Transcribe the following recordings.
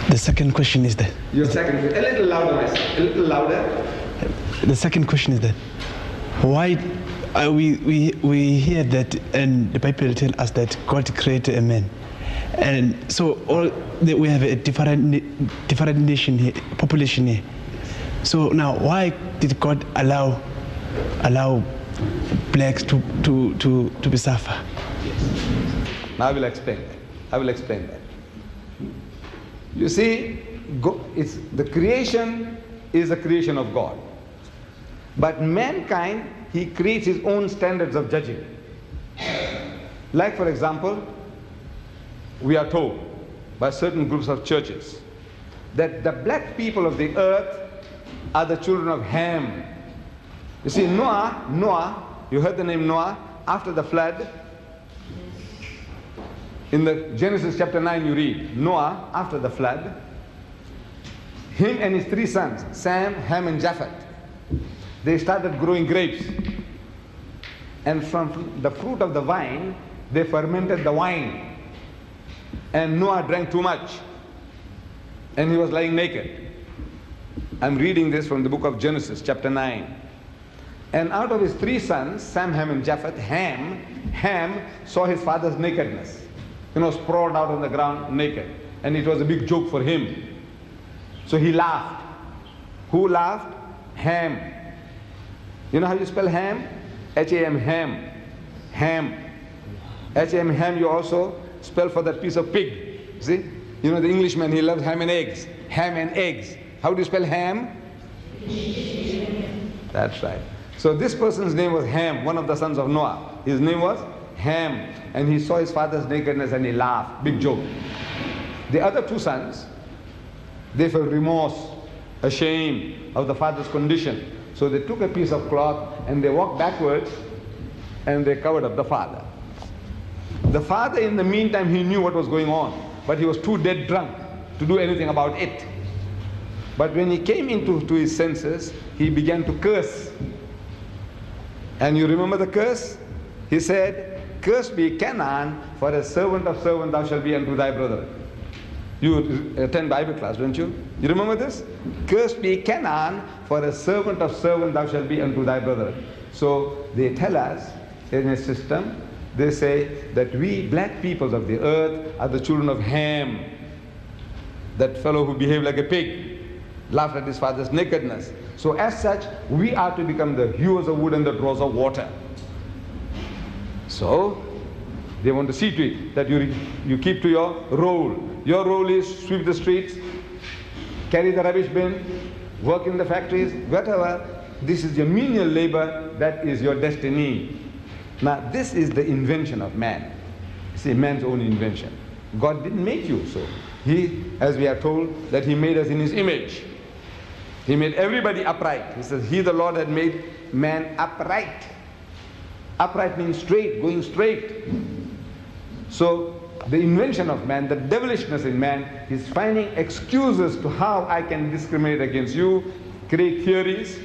The second question is that. Your second question. A little louder, my son. A little louder. The second question is that. Why we hear that, and the Bible tells us that God created a man, and so we have a different nation here, population here. So now, why did God allow blacks to be suffer? Now I will explain that. You see, the creation is the creation of God. But mankind, he creates his own standards of judging. Like, for example, we are told by certain groups of churches that the black people of the earth are the children of Ham. You see, Noah, you heard the name Noah, after the flood. In the Genesis chapter 9 you read, Noah, after the flood, him and his 3 sons, Sam, Ham and Japheth, they started growing grapes. And from the fruit of the vine, they fermented the wine. And Noah drank too much. And he was lying naked. I'm reading this from the book of Genesis, chapter 9. And out of his 3 sons, Sam, Ham and Japheth, Ham saw his father's nakedness. Sprawled out on the ground naked. And it was a big joke for him. So he laughed. Who laughed? Ham. You know how you spell Ham? H-A-M, Ham. Ham. H-A-M, Ham, you also spell for that piece of pig. See? You know the Englishman, he loves ham and eggs. Ham and eggs. How do you spell ham? That's right. So this person's name was Ham, one of the sons of Noah. His name was Ham. And he saw his father's nakedness and he laughed. Big joke. The other 2 sons, they felt remorse, ashamed of the father's condition. So they took a piece of cloth and they walked backwards and they covered up the father. The father, in the meantime, he knew what was going on, but he was too dead drunk to do anything about it. But when he came into his senses, he began to curse. And you remember the curse? He said, "Cursed be Canaan, for a servant of servant thou shalt be unto thy brother." You attend Bible class, don't you? You remember this? "Cursed be Canaan, for a servant of servant thou shalt be unto thy brother." So they tell us in a system, they say that we black peoples of the earth are the children of Ham. That fellow who behaved like a pig, laughed at his father's nakedness. So as such, we are to become the hewers of wood and the drawers of water. So they want to see to it that you keep to your role. Your role is sweep the streets, carry the rubbish bin, work in the factories, whatever. This is your menial labor, that is your destiny. Now this is the invention of man. See, man's own invention. God didn't make you so. He, as we are told, that he made us in his image. He made everybody upright. He says, he the Lord had made man upright. Upright means straight, going straight. So the invention of man, the devilishness in man, is finding excuses to how I can discriminate against you, create theories,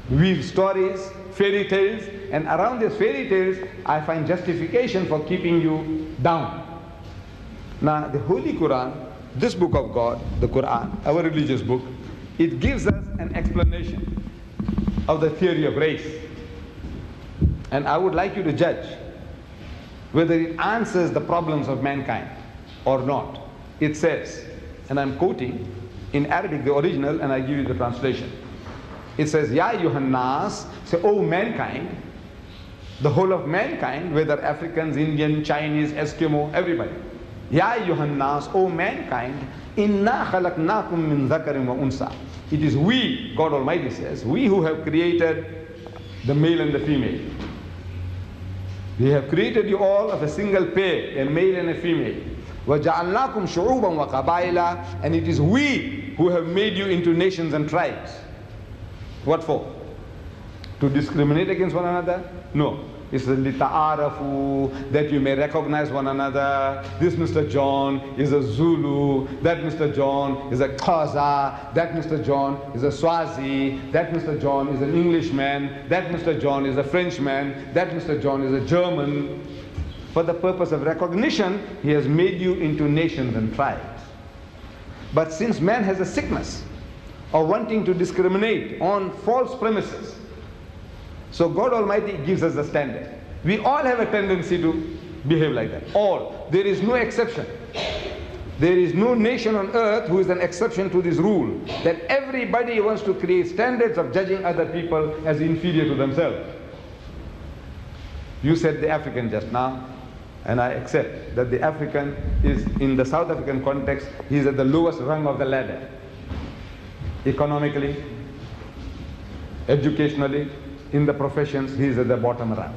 weave stories, fairy tales, and around these fairy tales I find justification for keeping you down. Now the Holy Quran, this book of God, the Quran, our religious book, it gives us an explanation of the theory of race. And I would like you to judge whether it answers the problems of mankind or not. It says, and I'm quoting in Arabic the original, and I give you the translation. It says, Ya ayyuhan nas, say, oh mankind, the whole of mankind, whether Africans, Indian, Chinese, Eskimo, everybody. Ya ayyuhan nas, oh mankind, inna khalaqnakum min dhakarin wa unsa. It is we, God Almighty says, we who have created the male and the female. We have created you all of a single pair, a male and a female. وَجَعَلْنَاكُمْ شُعُوبًا وَقَبَائِلًا. And it is we who have made you into nations and tribes. What for? To discriminate against one another? No. It's لِتَعَارَفُوا, that you may recognize one another. This Mr. John is a Zulu, that Mr. John is a Xhosa, that Mr. John is a Swazi, that Mr. John is an Englishman, that Mr. John is a Frenchman, that Mr. John is a German. For the purpose of recognition, he has made you into nations and tribes. But since man has a sickness of wanting to discriminate on false premises, so God Almighty gives us the standard. We all have a tendency to behave like that. All. There is no exception. There is no nation on earth who is an exception to this rule, that everybody wants to create standards of judging other people as inferior to themselves. You said the African just now, and I accept that the African is, in the South African context, he is at the lowest rung of the ladder. Economically, educationally, in the professions, he is at the bottom rung.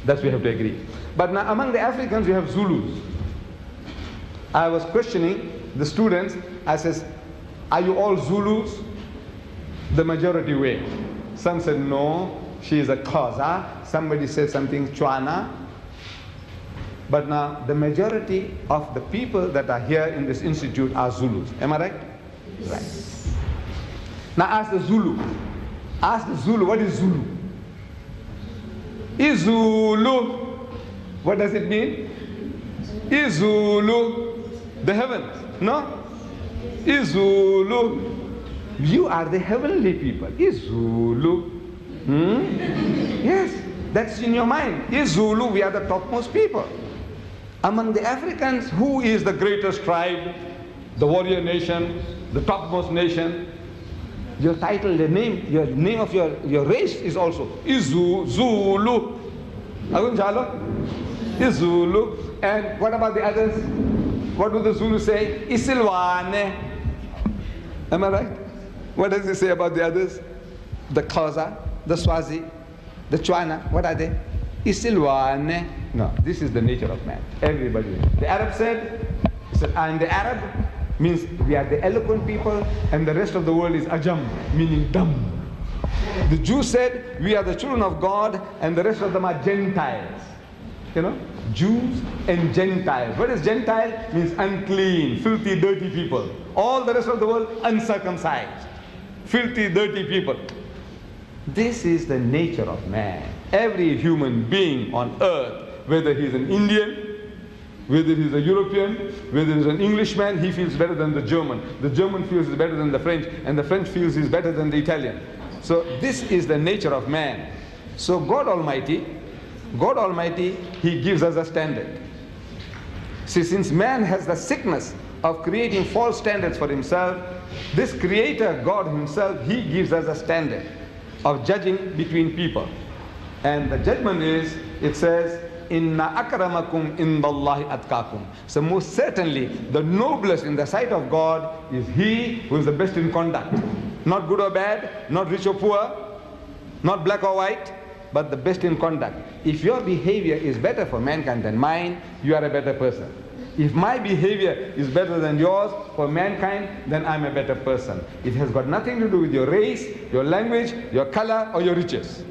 That we have to agree. But now among the Africans, we have Zulus. I was questioning the students. I says, are you all Zulus? The majority were. Some said no, she is a Xhosa. Somebody said something Tswana. But now the majority of the people that are here in this institute are Zulus. Am I right? Right. Now ask the Zulu. Ask the Zulu, what is Zulu? Izulu. What does it mean? Izulu. The heavens. No? Izulu. You are the heavenly people. Izulu. Yes, that's in your mind. Izulu, we are the topmost people. Among the Africans, who is the greatest tribe, the warrior nation, the topmost nation? Your title, the name, your name of your race is also Zulu. Izulu. And what about the others? What do the Zulu say? Isilwane. Am I right? What does it say about the others? The Xhosa, the Swazi, the Tswana. What are they? Isilwane. No, this is the nature of man. Everybody. The Arab said, I'm the Arab, means we are the eloquent people, and the rest of the world is Ajam, meaning dumb. The Jews said, we are the children of God, and the rest of them are Gentiles. You know, Jews and Gentiles. What is Gentile? Means unclean, filthy, dirty people. All the rest of the world, uncircumcised, filthy, dirty people. This is the nature of man. Every human being on earth, whether he's an Indian, whether he's a European, whether he's an Englishman, he feels better than the German. The German feels he's better than the French, and the French feels he's better than the Italian. So this is the nature of man. So God Almighty, He gives us a standard. See, since man has the sickness of creating false standards for himself, this Creator, God Himself, He gives us a standard of judging between people. And the judgment is, it says, Inna akramakum indallahi atqakum. So most certainly, the noblest in the sight of God is he who is the best in conduct. Not good or bad, not rich or poor, not black or white, but the best in conduct. If your behavior is better for mankind than mine, you are a better person. If my behavior is better than yours for mankind, then I'm a better person. It has got nothing to do with your race, your language, your color, or your riches.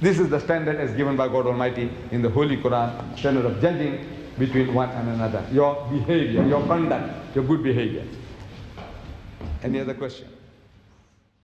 This is the standard as given by God Almighty in the Holy Quran, standard of judging between one and another. Your behavior, your conduct, your good behavior. Any other question?